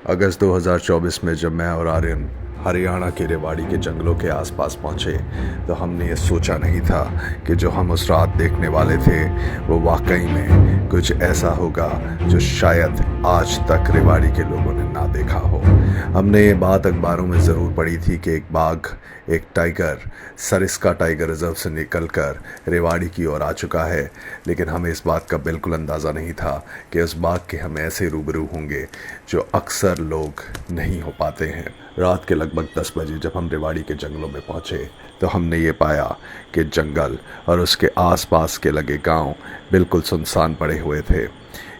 अगस्त 2024 में जब मैं और आर्यन हरियाणा के रेवाड़ी के जंगलों के आसपास पहुंचे तो हमने ये सोचा नहीं था कि जो हम उस रात देखने वाले थे वो वाकई में कुछ ऐसा होगा जो शायद आज तक रेवाड़ी के लोगों ने ना देखा हो। हमने ये बात अखबारों में ज़रूर पढ़ी थी कि एक बाघ, एक टाइगर सरिस्का टाइगर रिजर्व से निकलकर रेवाड़ी की ओर आ चुका है, लेकिन हमें इस बात का बिल्कुल अंदाज़ा नहीं था कि उस बाघ के हम ऐसे रूबरू होंगे जो अक्सर लोग नहीं हो पाते हैं। रात के लगभग 10 बजे जब हम रेवाड़ी के जंगलों में पहुंचे तो हमने ये पाया कि जंगल और उसके आसपास के लगे गांव बिल्कुल सुनसान पड़े हुए थे।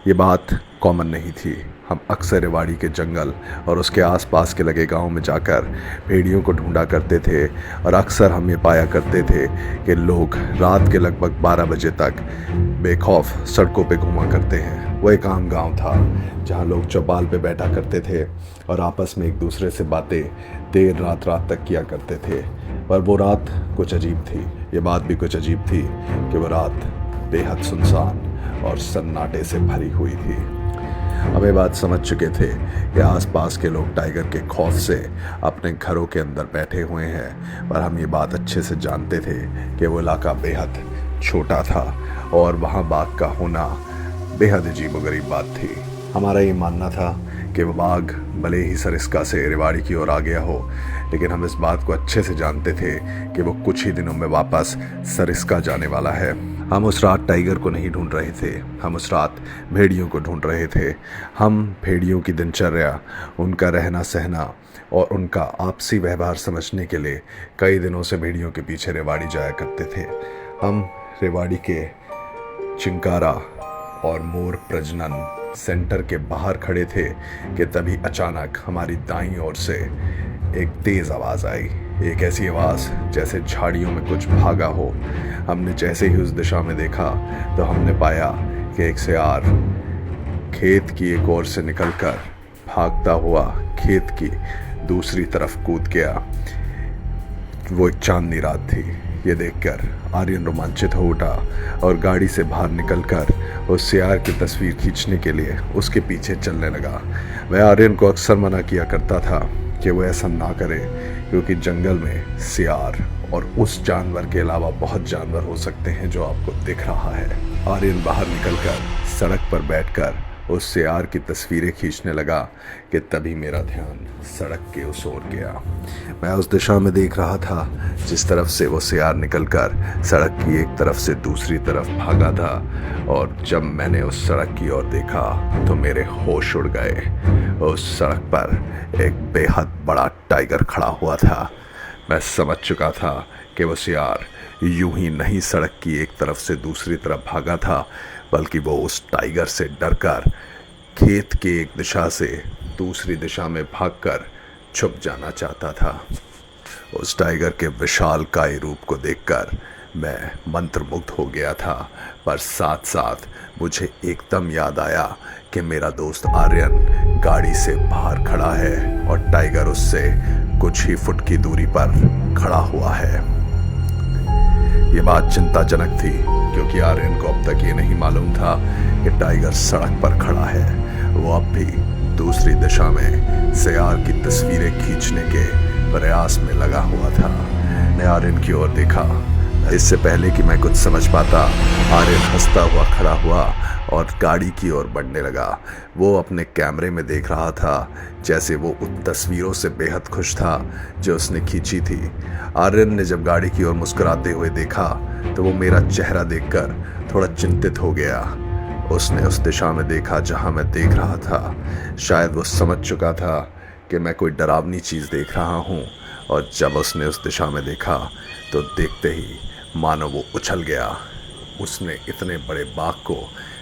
ये बात कॉमन नहीं थी। हम अक्सर रेवाड़ी के जंगल और उसके आसपास के लगे गांव में जाकर भेड़ियों को ढूंढा करते थे और अक्सर हम ये पाया करते थे कि लोग रात के लगभग 12 बजे तक बेखौफ सड़कों पे घूमा करते हैं। वो एक आम गांव था जहां लोग चौपाल पे बैठा करते थे और आपस में एक दूसरे से बातें देर रात तक किया करते थे। पर वो रात कुछ अजीब थी। ये बात भी कुछ अजीब थी कि वो रात बेहद सुनसान और सन्नाटे से भरी हुई थी। हम ये बात समझ चुके थे कि आसपास के लोग टाइगर के खौफ से अपने घरों के अंदर बैठे हुए हैं, पर हम ये बात अच्छे से जानते थे कि वो इलाका बेहद छोटा था और वहाँ बाघ का होना बेहद अजीबोगरीब बात थी। हमारा ये मानना था कि वो बाघ भले ही सरिस्का से रेवाड़ी की ओर आ गया हो, लेकिन हम इस बात को अच्छे से जानते थे कि वो कुछ ही दिनों में वापस सरिस्का जाने वाला है। हम उस रात टाइगर को नहीं ढूंढ रहे थे, हम उस रात भेड़ियों को ढूंढ रहे थे। हम भेड़ियों की दिनचर्या, उनका रहना सहना और उनका आपसी व्यवहार समझने के लिए कई दिनों से भेड़ियों के पीछे रेवाड़ी जाया करते थे। हम रेवाड़ी के चिंकारा और मोर प्रजनन सेंटर के बाहर खड़े थे कि तभी अचानक हमारी दाईं ओर से एक तेज़ आवाज़ आई। एक ऐसी आवाज़ जैसे झाड़ियों में कुछ भागा हो। हमने जैसे ही उस दिशा में देखा तो हमने पाया कि एक सियार खेत की एक ओर से निकलकर भागता हुआ खेत की दूसरी तरफ कूद गया। वो एक चांदनी रात थी। ये देखकर आर्यन रोमांचित हो उठा और गाड़ी से बाहर निकलकर उस सियार की तस्वीर खींचने के लिए उसके पीछे चलने लगा। मैं आर्यन को अक्सर मना किया करता था कि वो ऐसा ना करे, क्योंकि जंगल में सियार और उस जानवर के अलावा बहुत जानवर हो सकते हैं जो आपको दिख रहा है। आर्यन बाहर निकलकर सड़क पर बैठकर उस सियार की तस्वीरें खींचने लगा कि तभी मेरा ध्यान सड़क के उस ओर गया। मैं उस दिशा में देख रहा था जिस तरफ से वो सियार निकलकर सड़क की एक तरफ से दूसरी तरफ भागा था, और जब मैंने उस सड़क की ओर देखा तो मेरे होश उड़ गए। उस सड़क पर एक बेहद बड़ा टाइगर खड़ा हुआ था। मैं समझ चुका था कि वो सियार यूं ही नहीं सड़क की एक तरफ से दूसरी तरफ भागा था, बल्कि वो उस टाइगर से डरकर खेत के एक दिशा से दूसरी दिशा में भागकर छुप जाना चाहता था। उस टाइगर के विशालकाय रूप को देखकर मैं मंत्रमुग्ध हो गया था, पर साथ साथ मुझे एकदम याद आया कि मेरा दोस्त आर्यन गाड़ी से बाहर खड़ा है और टाइगर उससे कुछ ही फुट की दूरी पर खड़ा हुआ है। ये बात चिंताजनक थी, क्योंकि आर्यन को अब तक ये नहीं मालूम था कि टाइगर सड़क पर खड़ा है। वो अब भी दूसरी दिशा में सियार की तस्वीरें खींचने के प्रयास में लगा हुआ था। मैंने आर्यन की ओर देखा। इससे पहले कि मैं कुछ समझ पाता, आर्यन हंसता हुआ खड़ा हुआ और गाड़ी की ओर बढ़ने लगा। वो अपने कैमरे में देख रहा था जैसे वो उन तस्वीरों से बेहद खुश था जो उसने खींची थी। आर्यन ने जब गाड़ी की ओर मुस्कुराते हुए देखा तो वो मेरा चेहरा देखकर थोड़ा चिंतित हो गया। उसने उस दिशा में देखा जहां मैं देख रहा था। शायद वो समझ चुका था कि मैं कोई डरावनी चीज़ देख रहा हूँ, और जब उसने उस दिशा में देखा तो देखते ही मानो वो उछल गया। उसने इतने बड़े बाघ को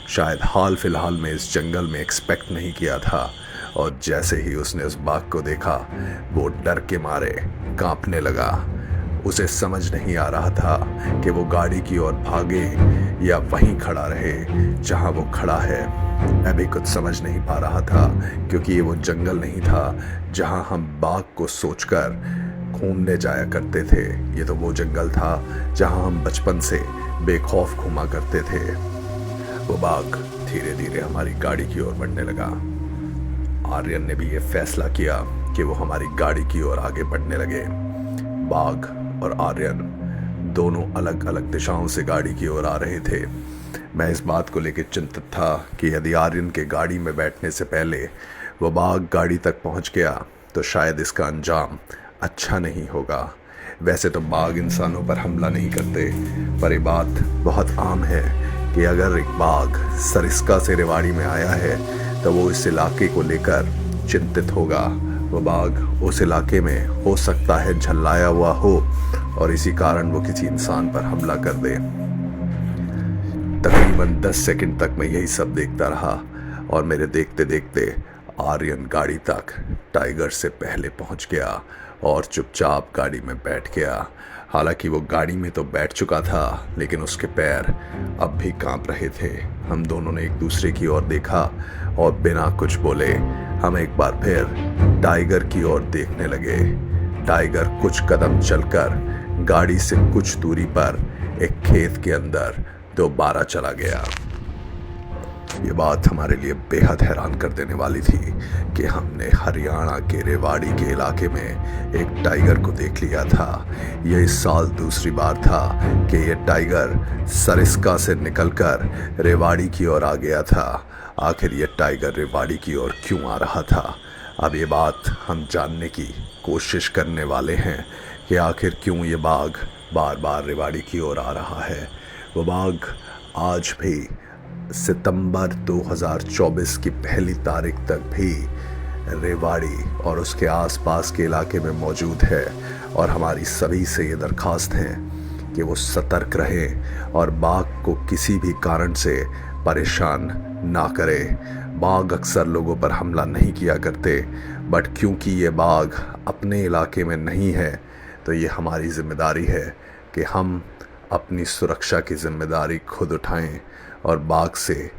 शायद हाल फिलहाल में इस जंगल में एक्सपेक्ट नहीं किया था, और जैसे ही उसने उस बाघ को देखा वो डर के मारे कांपने लगा। उसे समझ नहीं आ रहा था कि वो गाड़ी की ओर भागे या वहीं खड़ा रहे जहां वो खड़ा है। मैं भी कुछ समझ नहीं पा रहा था, क्योंकि ये वो जंगल नहीं था जहां हम बाघ को सोचकर घूमने जाया करते थे। ये तो वो जंगल था जहां हम बचपन से बेखौफ घूमा करते थे। वो बाघ धीरे धीरे हमारी गाड़ी की ओर बढ़ने लगा। आर्यन ने भी ये फैसला किया कि वो हमारी गाड़ी की ओर आगे बढ़ने लगे। बाघ और आर्यन दोनों अलग अलग दिशाओं से गाड़ी की ओर आ रहे थे। मैं इस बात को लेकर चिंतित था कि यदि आर्यन के गाड़ी में बैठने से पहले वो बाघ गाड़ी तक पहुंच गया तो शायद इसका अंजाम अच्छा नहीं होगा। वैसे तो बाघ इंसानों पर हमला नहीं करते, पर यह बात बहुत आम है कि अगर एक बाघ सरिस्का से रेवाड़ी में आया है तो वो इस इलाके को लेकर चिंतित होगा। वो बाघ उस इलाके में हो सकता है झल्लाया हुआ हो और इसी कारण वो किसी इंसान पर हमला कर दे। तकरीबन 10 सेकंड तक मैं यही सब देखता रहा और मेरे देखते देखते आर्यन गाड़ी तक टाइगर से पहले पहुंच गया और चुपचाप गाड़ी में बैठ गया। हालांकि वो गाड़ी में तो बैठ चुका था, लेकिन उसके पैर अब भी कांप रहे थे। हम दोनों ने एक दूसरे की ओर देखा और बिना कुछ बोले हम एक बार फिर टाइगर की ओर देखने लगे। टाइगर कुछ कदम चलकर गाड़ी से कुछ दूरी पर एक खेत के अंदर दोबारा चला गया। ये बात हमारे लिए बेहद हैरान कर देने वाली थी कि हमने हरियाणा के रेवाड़ी के इलाके में एक टाइगर को देख लिया था। यह इस साल दूसरी बार था कि यह टाइगर सरिस्का से निकलकर रेवाड़ी की ओर आ गया था। आखिर यह टाइगर रेवाड़ी की ओर क्यों आ रहा था? अब ये बात हम जानने की कोशिश करने वाले हैं कि आखिर क्यों ये बाघ बार बार रेवाड़ी की ओर आ रहा है। वो बाघ आज भी सितंबर 2024 की पहली तारीख तक भी रेवाड़ी और उसके आसपास के इलाके में मौजूद है और हमारी सभी से ये दरखास्त है कि वो सतर्क रहें और बाघ को किसी भी कारण से परेशान ना करें। बाघ अक्सर लोगों पर हमला नहीं किया करते, बट क्योंकि ये बाघ अपने इलाके में नहीं है तो ये हमारी जिम्मेदारी है कि हम अपनी सुरक्षा की जिम्मेदारी खुद उठाएं और बाघ से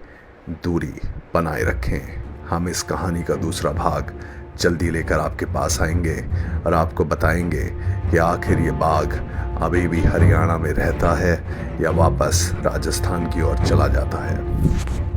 दूरी बनाए रखें। हम इस कहानी का दूसरा भाग जल्दी लेकर आपके पास आएंगे और आपको बताएंगे कि आखिर ये बाघ अभी भी हरियाणा में रहता है या वापस राजस्थान की ओर चला जाता है।